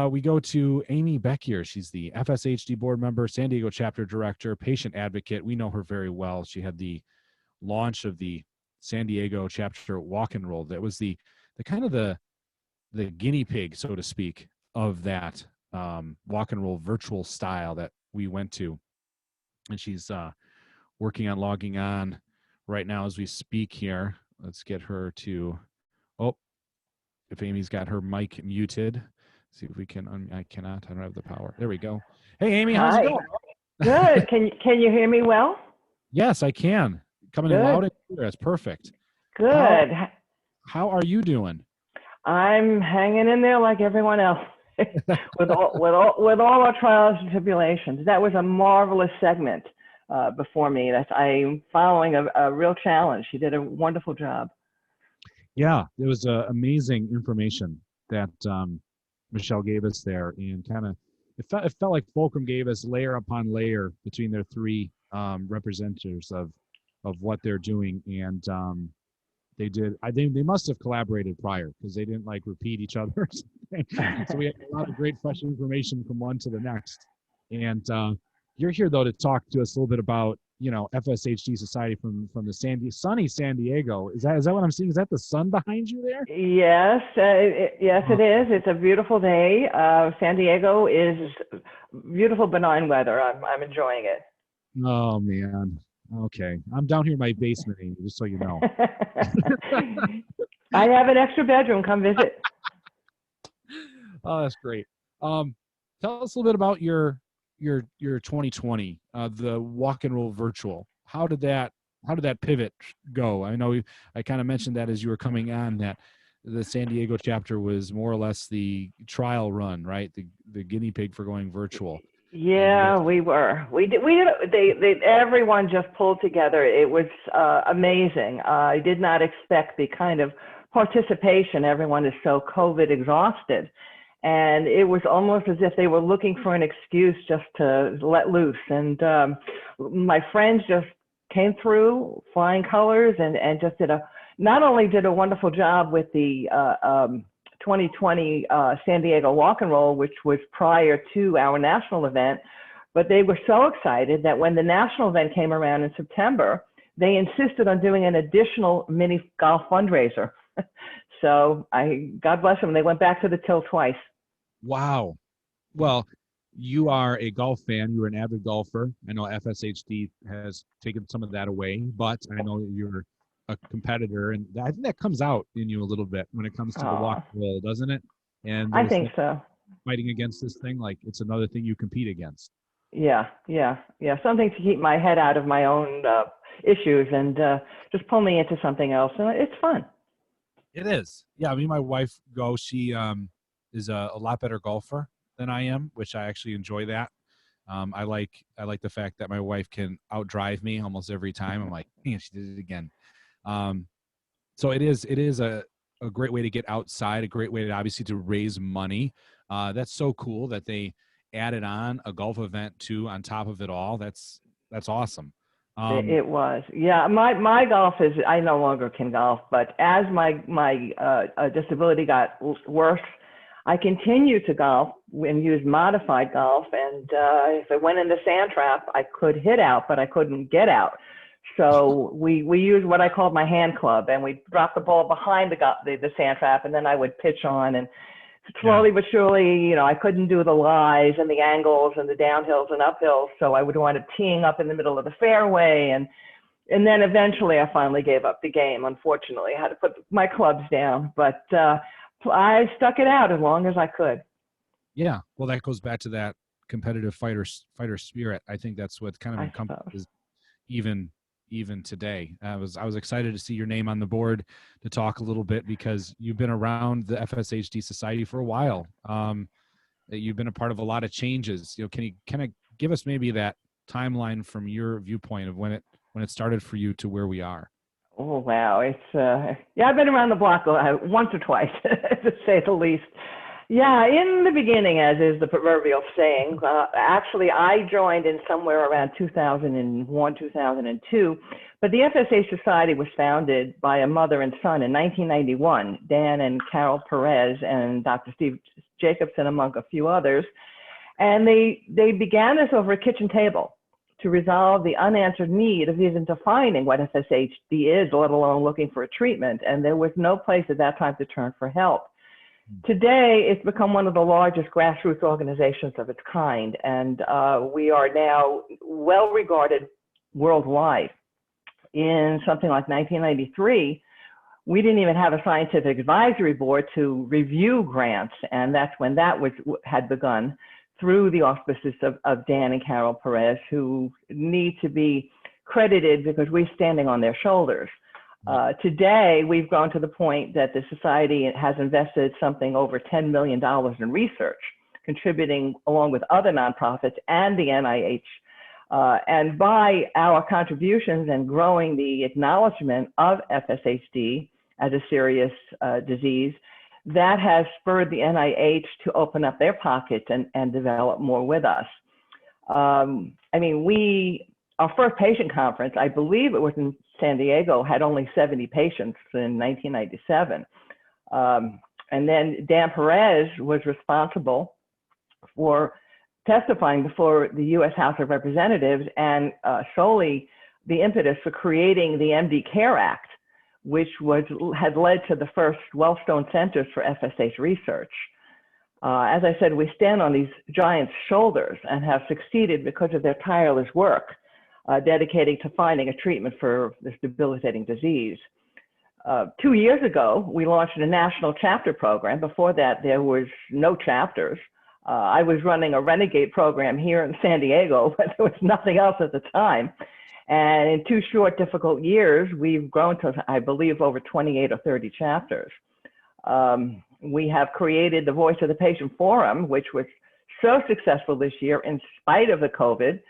We go to Amy Bekier. She's the FSHD board member, San Diego chapter director, patient advocate. We know her very well. She had the launch of the San Diego chapter walk and roll. That was the kind of the guinea pig, so to speak, of that walk and roll virtual style that we went to. And she's working on logging on right now as we speak here. Let's get her to, if Amy's got her mic muted. See if we can, I cannot, I don't have the power. There we go. Hey, Amy, how's it going? Good. Can you hear me well? Yes, I can. Coming in loud and clear. That's perfect. Good. How are you doing? I'm hanging in there like everyone else with all our trials and tribulations. That was a marvelous segment before me. I'm following a real challenge. She did a wonderful job. Yeah, it was amazing information that Michelle gave us there, and kind of it felt like Fulcrum gave us layer upon layer between their three representatives of what they're doing, and they did. I think they must have collaborated prior because they didn't like repeat each other. So we had a lot of great fresh information from one to the next. And you're here though to talk to us a little bit about FSHD Society from the sunny San Diego. Is that what I'm seeing? Is that the sun behind you there? Yes, yes, it is. It's a beautiful day. San Diego is beautiful, benign weather. I'm enjoying it. Oh man. Okay, I'm down here in my basement, Amy, just so you know. I have an extra bedroom. Come visit. Oh, that's great. Tell us a little bit about your 2020, the walk and roll virtual. How did that pivot go? I know I kind of mentioned that as you were coming on, that the San Diego chapter was more or less the trial run, right? The guinea pig for going virtual. Yeah, we were. We did. Everyone just pulled together. It was amazing. I did not expect the kind of participation. Everyone is so COVID exhausted. And it was almost as if they were looking for an excuse just to let loose. And my friends just came through flying colors and just not only did a wonderful job with the 2020 San Diego Walk and Roll, which was prior to our national event, but they were so excited that when the national event came around in September, they insisted on doing an additional mini golf fundraiser. So God bless them, they went back to the till twice. Wow. Well, you are a golf fan. You're an avid golfer. I know FSHD has taken some of that away, but I know you're a competitor, and I think that comes out in you a little bit when it comes to the walk and roll, doesn't it? And I think so. Fighting against this thing, like it's another thing you compete against. Yeah. Something to keep my head out of my own issues and just pull me into something else. And it's fun. It is. Yeah. I mean, my wife goes. She is a lot better golfer than I am, which I actually enjoy that. I like the fact that my wife can outdrive me almost every time. I'm like, man, she did it again. So it is a great way to get outside, a great way to obviously to raise money. That's so cool that they added on a golf event too on top of it all. That's awesome. It was. Yeah, my golf is, I no longer can golf, but as my disability got worse, I continued to golf and use modified golf. And if I went in the sand trap, I could hit out, but I couldn't get out. So we used what I called my hand club, and we dropped the ball behind the sand trap, and then I would pitch on. And slowly but surely, I couldn't do the lies and the angles and the downhills and uphills. So I would wind up teeing up in the middle of the fairway. And then eventually I finally gave up the game. Unfortunately, I had to put my clubs down, but I stuck it out as long as I could. Yeah. Well, that goes back to that competitive fighter spirit. I think that's what kind of encompasses even today. I was excited to see your name on the board to talk a little bit, because you've been around the FSHD Society for a while. You've been a part of a lot of changes. Can you kind of give us maybe that timeline from your viewpoint of when it started for you to where we are? Oh, wow. It's, I've been around the block once or twice, to say the least. Yeah, in the beginning, as is the proverbial saying, actually I joined in somewhere around 2001, 2002, but the FSA Society was founded by a mother and son in 1991, Dan and Carol Perez and Dr. Jacobson, among a few others. And they began this over a kitchen table to resolve the unanswered need of even defining what FSHD is, let alone looking for a treatment. And there was no place at that time to turn for help. Today, it's become one of the largest grassroots organizations of its kind, and we are now well regarded worldwide. In something like 1993, we didn't even have a scientific advisory board to review grants, and that's when that had begun through the auspices of Dan and Carol Perez, who need to be credited because we're standing on their shoulders. Today, we've grown to the point that the Society has invested something over $10 million in research, contributing along with other nonprofits and the NIH. And by our contributions and growing the acknowledgement of FSHD as a serious disease, that has spurred the NIH to open up their pockets and develop more with us. I mean, our first patient conference, I believe it was in San Diego, had only 70 patients in 1997. And then Dan Perez was responsible for testifying before the U.S. House of Representatives and solely the impetus for creating the MD Care Act, which had led to the first Wellstone Centers for FSH research. As I said, we stand on these giants' shoulders and have succeeded because of their tireless work, dedicating to finding a treatment for this debilitating disease. 2 years ago, we launched a national chapter program. Before that, there was no chapters. I was running a renegade program here in San Diego, but there was nothing else at the time. And in 2 short, difficult years, we've grown to, I believe, over 28 or 30 chapters. We have created the Voice of the Patient Forum, which was so successful this year in spite of the COVID,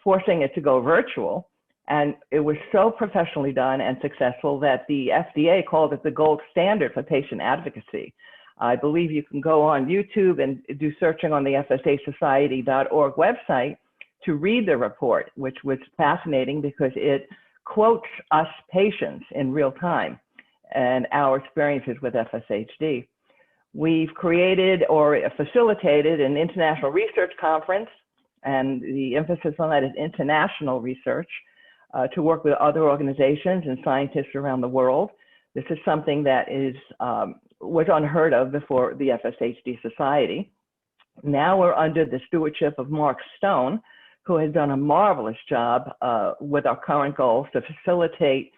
forcing it to go virtual. And it was so professionally done and successful that the FDA called it the gold standard for patient advocacy. I believe you can go on YouTube and do searching on the FSHsociety.org website to read the report, which was fascinating because it quotes us patients in real time and our experiences with FSHD. We've created or facilitated an international research conference, and the emphasis on that is international research, to work with other organizations and scientists around the world. This is something that was unheard of before the FSHD Society. Now we're under the stewardship of Mark Stone, who has done a marvelous job with our current goals to facilitate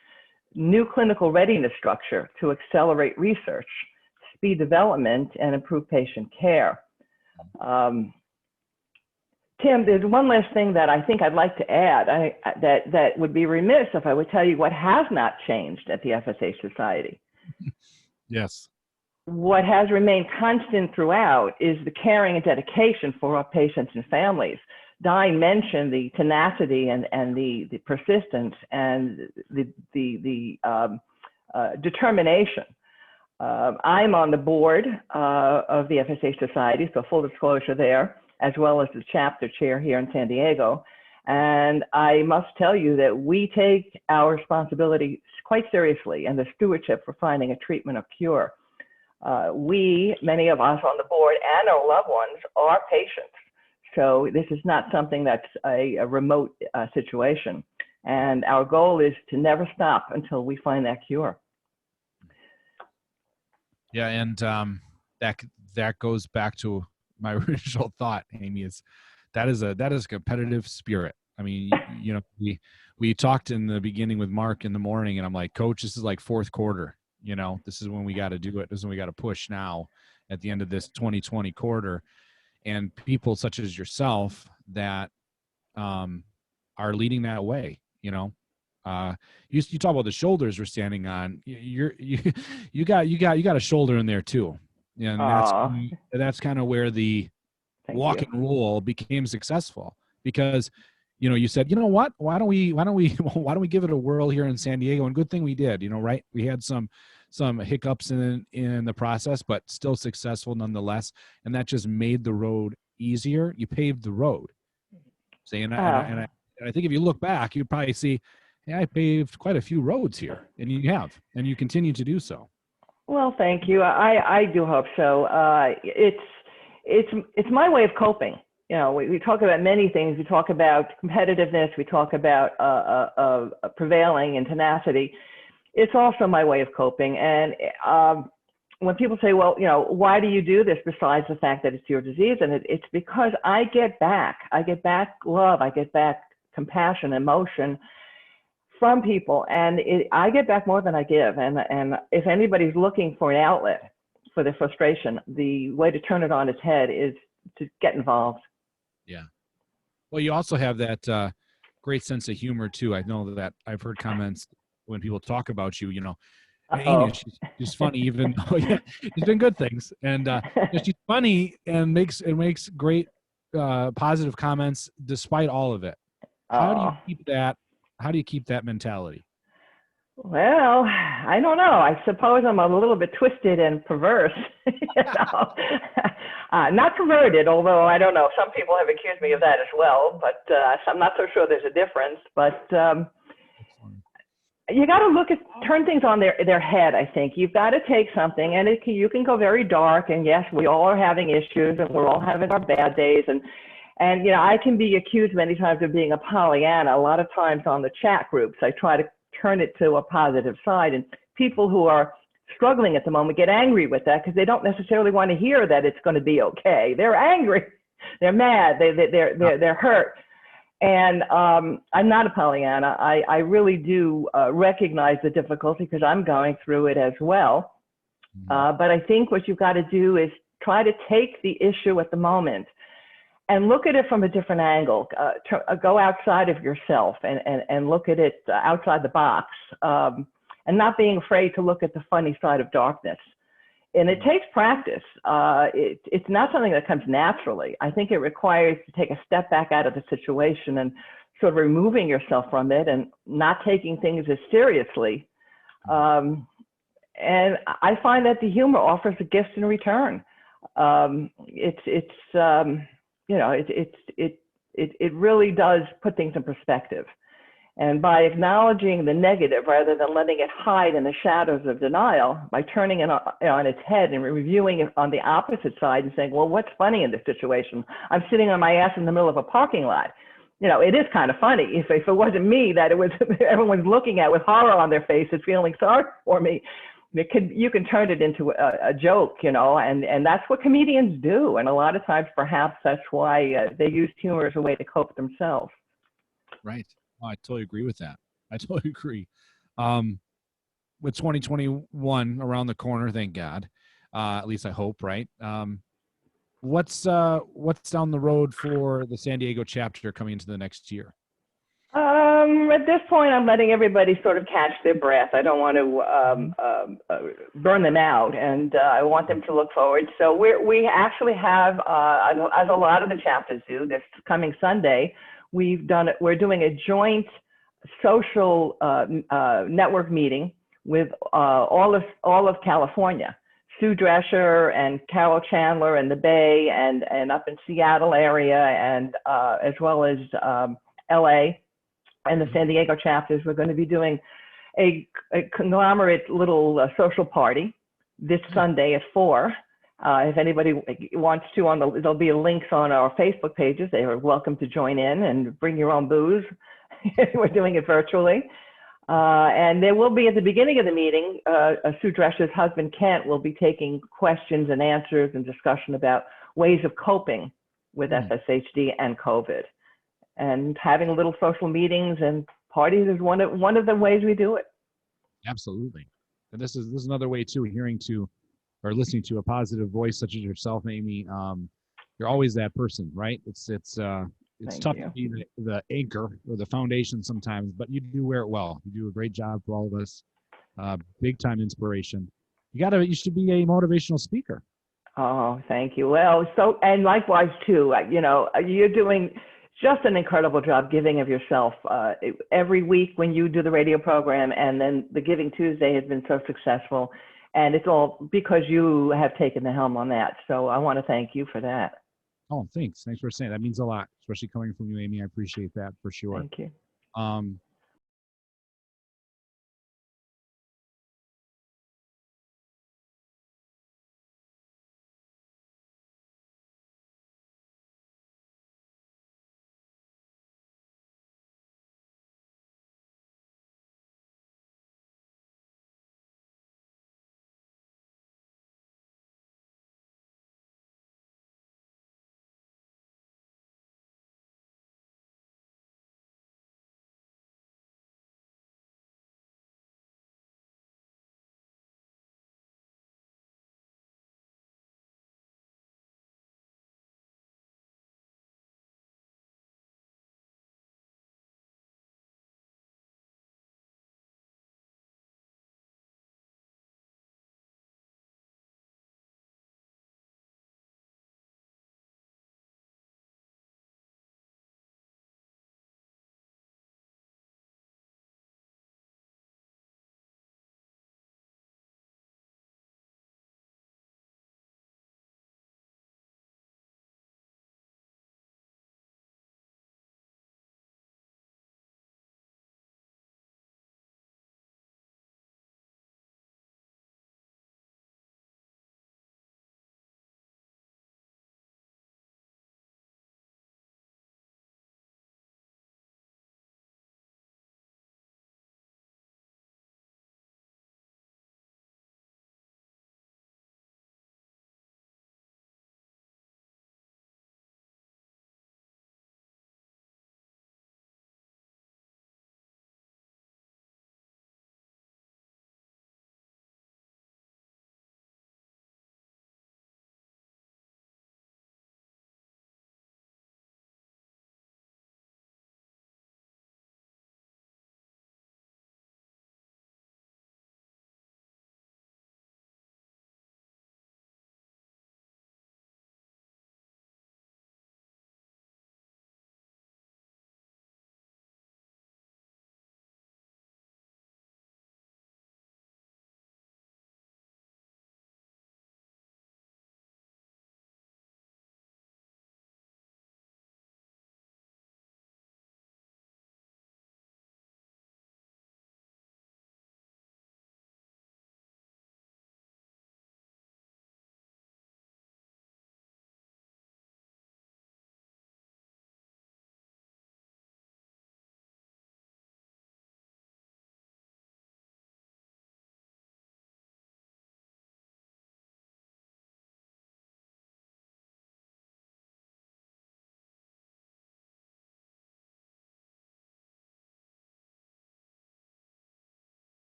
new clinical readiness structure to accelerate research, speed development, and improve patient care. Tim, there's one last thing that I think I'd like to add that would be remiss if I would tell you what has not changed at the FSH Society. Yes. What has remained constant throughout is the caring and dedication for our patients and families. Di mentioned the tenacity and the persistence and the determination. I'm on the board of the FSH Society, so full disclosure there, as well as the chapter chair here in San Diego. And I must tell you that we take our responsibility quite seriously and the stewardship for finding a treatment or cure. Many of us on the board and our loved ones are patients. So this is not something that's a remote situation. And our goal is to never stop until we find that cure. Yeah, and that goes back to my original thought, Amy, is that is a competitive spirit. I mean, we talked in the beginning with Mark in the morning, and I'm like, Coach, this is like fourth quarter. This is when we got to do it. This is when we got to push now at the end of this 2020 quarter. And people such as yourself that are leading that way. You talk about the shoulders we're standing on. You got a shoulder in there too, and that's kind of where the walk and roll became successful, because you said, what, why don't we give it a whirl here in San Diego? And good thing we did. Right, we had some hiccups in the process, but still successful nonetheless, and that just made the road easier. You paved the road. And I think if you look back, you'd probably see, I paved quite a few roads here, and you have, and you continue to do so. Well, thank you. I do hope so. It's my way of coping. You know, we talk about many things. We talk about competitiveness. We talk about prevailing and tenacity. It's also my way of coping. And when people say, well, you know, why do you do this besides the fact that it's your disease? And it's because I get back love, I get back compassion, emotion from people, and I get back more than I give. And if anybody's looking for an outlet for their frustration, the way to turn it on its head is to get involved. Yeah. Well, you also have that great sense of humor too. I know that I've heard comments when people talk about you, you know, Amy, she's funny, even though she's been good things, and she's funny and makes great positive comments despite all of it. How do you keep that? How do you keep that mentality? Well, I don't know. I suppose I'm a little bit twisted and perverse. You know? Not perverted, although I don't know. Some people have accused me of that as well, but I'm not so sure there's a difference. But you got to turn things on their head. I think you've got to take something, and you can go very dark. And yes, we all are having issues, and we're all having our bad days. And you know, I can be accused many times of being a Pollyanna. A lot of times on the chat groups, I try to turn it to a positive side, and people who are struggling at the moment get angry with that because they don't necessarily want to hear that it's going to be okay. They're angry, they're mad, they're hurt. And I'm not a Pollyanna. I really do recognize the difficulty because I'm going through it as well. But I think what you've got to do is try to take the issue at the moment and look at it from a different angle. Go outside of yourself and look at it outside the box, and not being afraid to look at the funny side of darkness. And it takes practice. It's not something that comes naturally. I think it requires to take a step back out of the situation and sort of removing yourself from it and not taking things as seriously. And I find that the humor offers a gift in return. You know, it really does put things in perspective. And by acknowledging the negative rather than letting it hide in the shadows of denial, by turning it on its head and reviewing it on the opposite side and saying, well, what's funny in this situation? I'm sitting on my ass in the middle of a parking lot. You know, it is kind of funny. If it wasn't me that everyone's looking at with horror on their faces, feeling sorry for me, you can turn it into a joke, you know, and that's what comedians do. And a lot of times, perhaps that's why they use humor as a way to cope themselves. Right. Oh, I totally agree with that. I totally agree. With 2021 around the corner, thank God. At least I hope, right? What's down the road for the San Diego chapter coming into the next year? At this point, I'm letting everybody sort of catch their breath. I don't want to burn them out, and I want them to look forward. So we actually have, as a lot of the chapters do, this coming Sunday, we're doing a joint social network meeting with all of California. Sue Drescher and Carol Chandler and the Bay and up in Seattle area, and as well as LA and the San Diego chapters. We're going to be doing a conglomerate little social party this Sunday at 4. If anybody wants to, there'll be links on our Facebook pages. They are welcome to join in and bring your own booze. We're doing it virtually. And there will be, at the beginning of the meeting, Sue Drescher's husband, Kent, will be taking questions and answers and discussion about ways of coping with FSHD and COVID. And having little social meetings and parties is one of the ways we do it. Absolutely. And this is another way too, listening to a positive voice such as yourself, Amy. You're always that person, right? It's tough to be the anchor or the foundation sometimes, but you do wear it well. You do a great job for all of us. Big time inspiration. You should be a motivational speaker. Oh, thank you. Well, and likewise too, you know, you're doing just an incredible job giving of yourself. Every week when you do the radio program, and then the Giving Tuesday has been so successful, and it's all because you have taken the helm on that. So I want to thank you for that. Oh, thanks. Thanks for saying that. Means a lot, especially coming from you, Amy. I appreciate that for sure. Thank you.